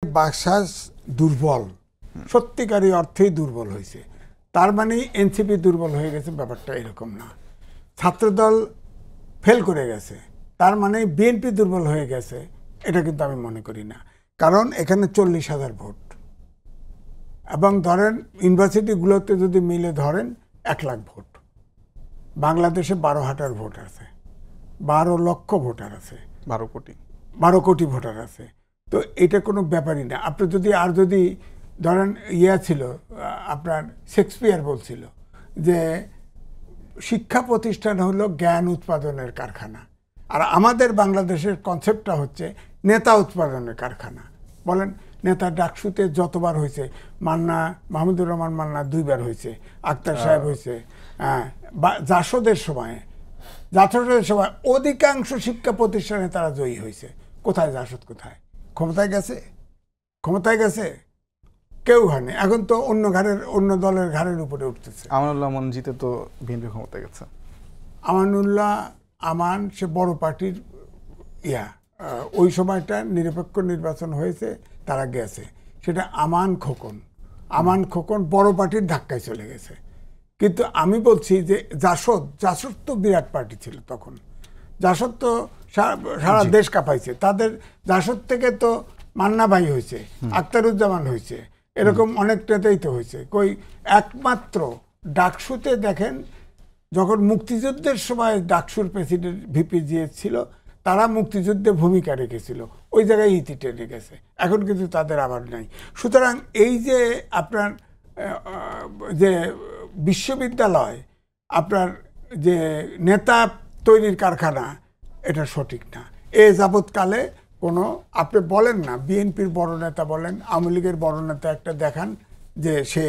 বাকশাল দুর্বল, সত্যিকারী অর্থেই দুর্বল হয়েছে। তার মানে এনসিপি দুর্বল হয়ে গেছে, ব্যাপারটা এরকম না। ছাত্রদল ফেল করে গেছে, তার মানে বিএনপি দুর্বল হয়ে গেছে, এটা কিন্তু আমি মনে করি না। কারণ এখানে 40,000 ভোট, এবং ধরেন ইউনিভার্সিটিগুলোতে যদি মিলে ধরেন 1 লাখ ভোট। বাংলাদেশে 12 হাজার ভোট আছে, 12 লক্ষ ভোটার আছে, 12 কোটি ভোটার আছে। তো এটা কোনো ব্যাপারই না। আপনি যদি ধরেন ছিল, আপনার শেক্সপিয়ার বলছিল যে শিক্ষা প্রতিষ্ঠান হলো জ্ঞান উৎপাদনের কারখানা, আর আমাদের বাংলাদেশের কনসেপ্টটা হচ্ছে নেতা উৎপাদনের কারখানা। বলেন, নেতা ডাকসুতে যতবার হয়েছে, মাহমুদুর রহমান মান্না 2 বার হয়েছে, আক্তার সাহেব হয়েছে, জাসদের সময় অধিকাংশ শিক্ষা প্রতিষ্ঠানে তারা জয়ী হয়েছে। কোথায় জাসদ? কোথায়? ক্ষমতায় গেছে কেউ হয়নি। এখন তো অন্য দলের ঘাড়ের উপরে উঠতেছে। আমানুল্লাহ আমান জিতে তো বিএনপি ক্ষমতায় গেছে। আমান সে বড় পার্টির ওই সময়টা নিরপেক্ষ নির্বাচন হয়েছে, তারা গেছে। সেটা আমান খোকন বড় পার্টির ধাক্কায় চলে গেছে। কিন্তু আমি বলছি যে জাসদ তো বিরাট পার্টি ছিল তখন। জাসদ তো সারা দেশ কাঁপাইছে। তাদের জাসদ থেকে তো মান্না ভাই হয়েছে, আখতারুজ্জামান হয়েছে, এরকম অনেক নেতাই তো হয়েছে। একমাত্র ডাকসুতে দেখেন, যখন মুক্তিযুদ্ধের সময় ডাকসুর প্রেসিডেন্ট ভিপি ছিল, তারা মুক্তিযুদ্ধে ভূমিকা রেখেছিল, ওই জায়গায় ইতি টেনে গেছে। এখন কিন্তু তাদের আবার নাই। সুতরাং এই যে আপনার যে বিশ্ববিদ্যালয়, আপনার যে নেতা তৈরির কারখানা, এটা সঠিক না। যাবৎকালে কোনো, আপনি বলেন না বিএনপির বড় নেতা বলেন, আওয়ামী লীগের বড় নেতা একটা দেখান যে সে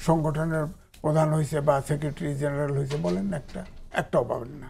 সংগঠনের প্রধান হয়েছে বা সেক্রেটারি জেনারেল হয়েছে, বলেন একটাও পাবেন না।